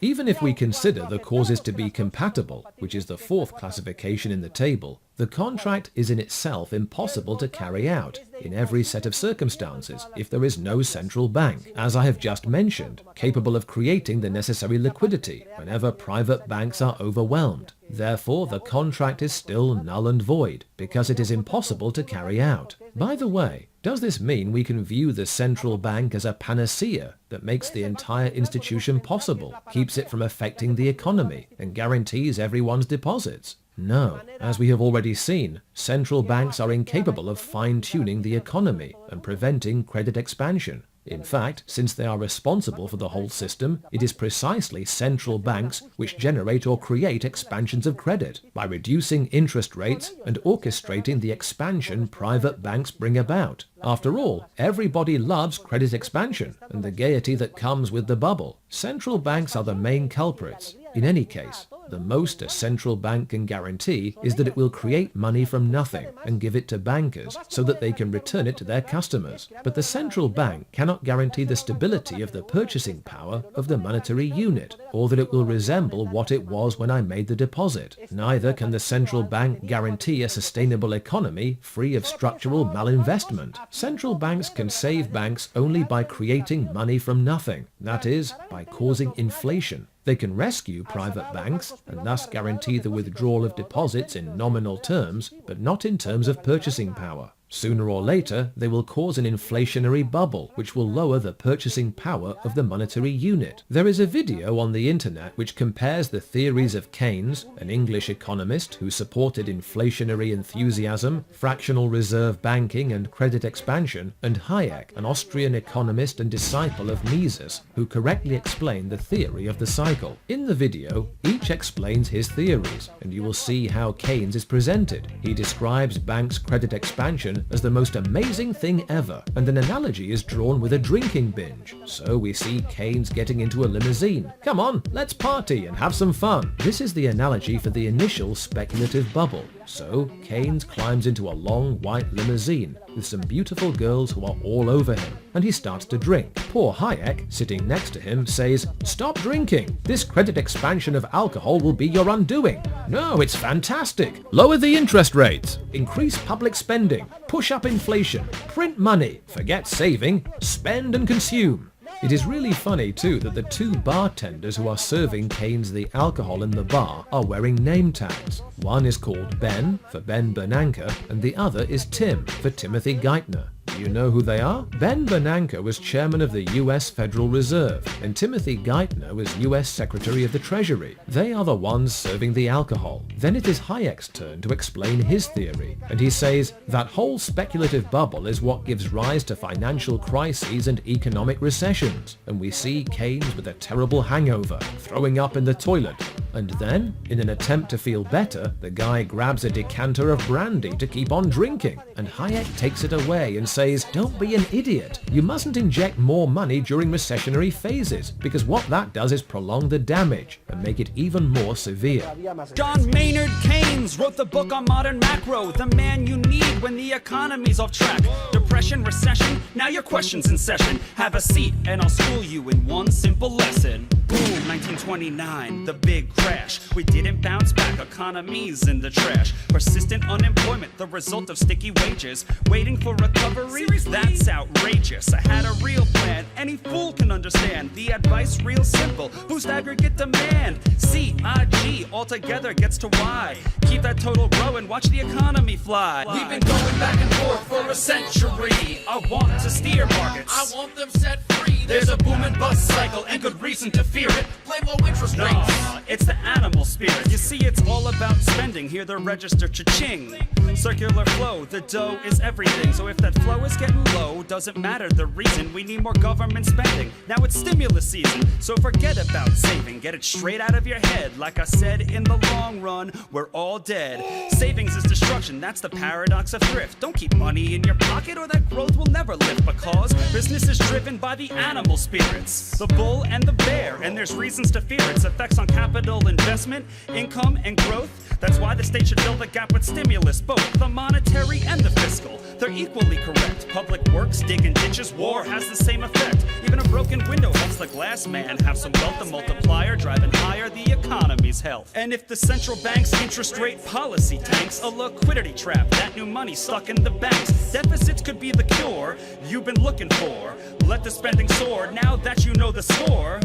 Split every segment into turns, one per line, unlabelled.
Even if we consider the causes to be compatible, which is the fourth classification in the table, the contract is in itself impossible to carry out in every set of circumstances if there is no central bank, as I have just mentioned, capable of creating the necessary liquidity whenever private banks are overwhelmed. Therefore, the contract is still null and void, because it is impossible to carry out. By the way, does this mean we can view the central bank as a panacea that makes the entire institution possible, keeps it from affecting the economy, and guarantees everyone's deposits? No. As we have already seen, central banks are incapable of fine-tuning the economy and preventing credit expansion. In fact, since they are responsible for the whole system, it is precisely central banks which generate or create expansions of credit by reducing interest rates and orchestrating the expansion private banks bring about. After all, everybody loves credit expansion and the gaiety that comes with the bubble. Central banks are the main culprits. In any case, the most a central bank can guarantee is that it will create money from nothing and give it to bankers so that they can return it to their customers. But the central bank cannot guarantee the stability of the purchasing power of the monetary unit, or that it will resemble what it was when I made the deposit. Neither can the central bank guarantee a sustainable economy free of structural malinvestment. Central banks can save banks only by creating money from nothing, that is, by causing inflation. They can rescue private banks and thus guarantee the withdrawal of deposits in nominal terms, but not in terms of purchasing power. Sooner or later, they will cause an inflationary bubble, which will lower the purchasing power of the monetary unit. There is a video on the internet which compares the theories of Keynes, an English economist who supported inflationary enthusiasm, fractional reserve banking and credit expansion, and Hayek, an Austrian economist and disciple of Mises, who correctly explained the theory of the cycle. In the video, each explains his theories, and you will see how Keynes is presented. He describes banks' credit expansion as the most amazing thing ever, and an analogy is drawn with a drinking binge. So we see Keynes getting into a limousine. Come on, let's party and have some fun. This is the analogy for the initial speculative bubble. So Keynes climbs into a long white limousine with some beautiful girls who are all over him, and he starts to drink. Poor Hayek, sitting next to him, says, "Stop drinking. This credit expansion of alcohol will be your undoing." "No, it's fantastic. Lower the interest rates. Increase public spending. Push up inflation. Print money. Forget saving. Spend and consume." It is really funny too that the two bartenders who are serving Keynes the alcohol in the bar are wearing name tags. One is called Ben, for Ben Bernanke, and the other is Tim, for Timothy Geithner. Do you know who they are? Ben Bernanke was chairman of the US Federal Reserve, and Timothy Geithner was US Secretary of the Treasury. They are the ones serving the alcohol. Then it is Hayek's turn to explain his theory, and he says that whole speculative bubble is what gives rise to financial crises and economic recessions, and we see Keynes with a terrible hangover, throwing up in the toilet. And then, in an attempt to feel better, the guy grabs a decanter of brandy to keep on drinking, and Hayek takes it away and says, "Don't be an idiot. You mustn't inject more money during recessionary phases, because what that does is prolong the damage and make it even more severe."
John Maynard Keynes wrote the book on modern macro, the man you need when the economy's off track. Depression, recession, now your question's in session. Have a seat and I'll school you in one simple lesson. Boom, 1929, the big crash. We didn't bounce back, economy's in the trash. Persistent unemployment, the result of sticky wages. Waiting for recovery, that's outrageous. I had a real plan, any fool can understand. The advice real simple, boost aggregate demand. CIG altogether gets to Y. Keep that total growing, watch the economy fly. We've been going back and forth for a century. I want to steer markets,
I want them set free.
there's a boom and bust cycle and good reason to fear it.
Blame low interest rates.
No, it's the animal spirit. You see, it's all about spending. Hear the register cha-ching. Circular flow, the dough is everything. So if that flow is getting low, doesn't matter the reason. We need more government spending. Now it's stimulus season, so forget about saving. Get it straight out of your head. Like I said, in the long run, we're all dead. Savings is destruction, that's the paradox of thrift. Don't keep money in your pocket or that growth will never lift. Because business is driven by the animal spirits, the bull and the bear, and there's reasons to fear its effects on capital investment, income, and growth. That's why the state should fill the gap with stimulus, both the monetary and the fiscal. They're equally correct. Public works, digging ditches, war has the same effect. Even a broken window helps the glass man have some wealth. The multiplier driving higher the economy's health. And if the central bank's interest rate policy tanks, a liquidity trap, that new money stuck in the banks. Deficits could be the cure you've been looking for. Let the spending soar now that you know the score.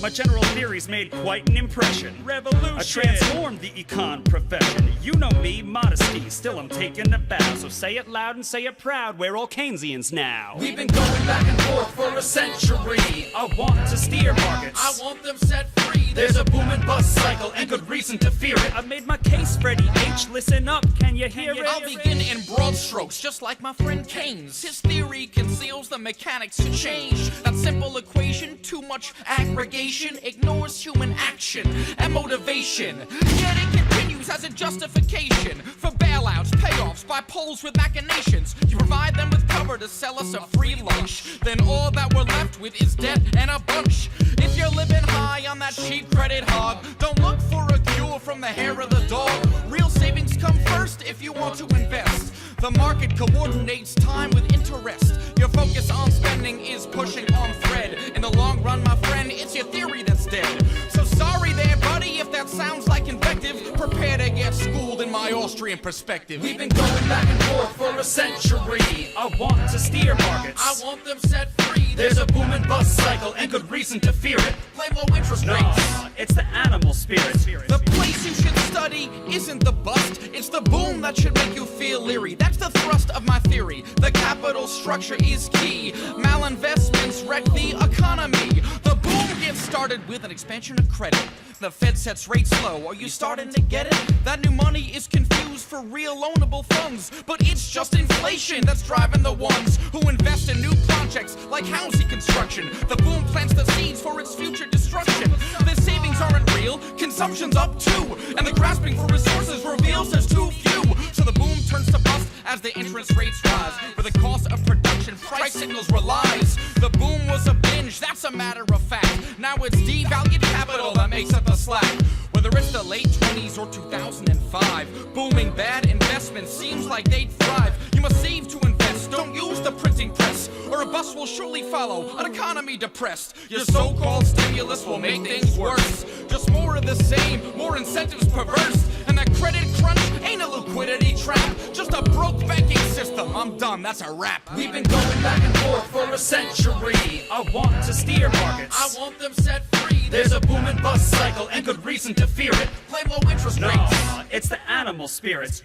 My general theories made quite an impression. Revolution! I transformed the econ profession. You know me, modesty, still I'm taking a bow. So say it loud and say it proud, we're all Keynesians now.
We've been going back and forth for a century.
I want to steer markets.
I want them set free. There's a boom and bust cycle and good reason to fear it.
I've made my case, Freddie H. Listen up, can you hear it?
I'll begin in broad strokes, just like my friend Keynes. His theory conceals the mechanics to change. That simple equation, too much aggregation, ignores human action and motivation. Yet it continues as a justification for bailouts, payoffs by polls with machinations. You provide them with cover to sell us a free lunch. Then all that we're left with is debt and a bunch. If you're living high on that cheap credit hog, don't look for a cure from the hair of the dog. Real savings come first if you want to invest. The market coordinates time with interest. Your focus on spending is pushing on thread. In the long run, my friend, it's your theory that's dead. So sorry there, buddy, if that sounds like invective. Prepare to get schooled in my Austrian perspective. We've been going back and forth for a century.
I want to steer markets.
I want them set free. There's a boom and bust cycle and good reason to fear it. Blame low interest rates.
No, it's the animal spirit.
The place you should study isn't the bust, it's the boom that should make you feel leery. That's the thrust of my theory. The capital structure is key. Malinvestments wreck the economy. The boom gets started with an expansion of credit. The Fed sets rates low. Are you starting to get it? That new money is confused for real loanable funds, but it's just inflation that's driving the ones who invest in new projects like housing construction. The boom plants the seeds for its future destruction. The savings aren't real, consumption's up too, and the grasping for resources reveals there's too few. So the boom turns to bust as the interest rates rise. For the cost of production, price signals relies. The boom was a binge, that's a matter of fact. Now it's devalued capital that makes up the slack. Whether it's the late 20s or 2005, booming bad investments seems like they'd thrive. You must save to invest, don't use the printing press, or a bust will surely follow, an economy depressed. Your so-called stimulus will make things worse. Just more of the same, more incentives perverse. And that credit crunch ain't a liquidity trap, just a broke banking system. I'm done, that's a wrap. We've been going back and forth for a century.
I want to steer markets.
I want them set free. There's a boom and bust cycle and good reason to fear it. Blame low interest rates.
No, it's the animal spirit.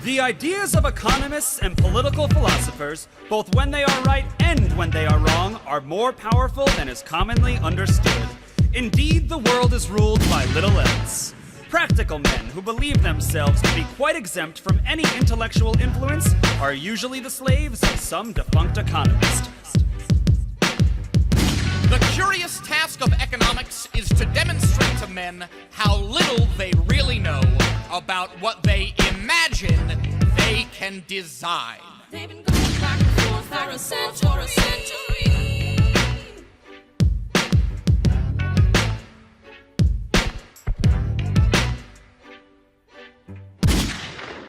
The ideas of economists and political philosophers, both when they are right and when they are wrong, are more powerful than is commonly understood. Indeed, the world is ruled by little else. Practical men who believe themselves to be quite exempt from any intellectual influence are usually the slaves of some defunct economist.
The curious task of economics is to demonstrate to men how little they really know about what they imagine they can design.
They've been going back and forth for a century.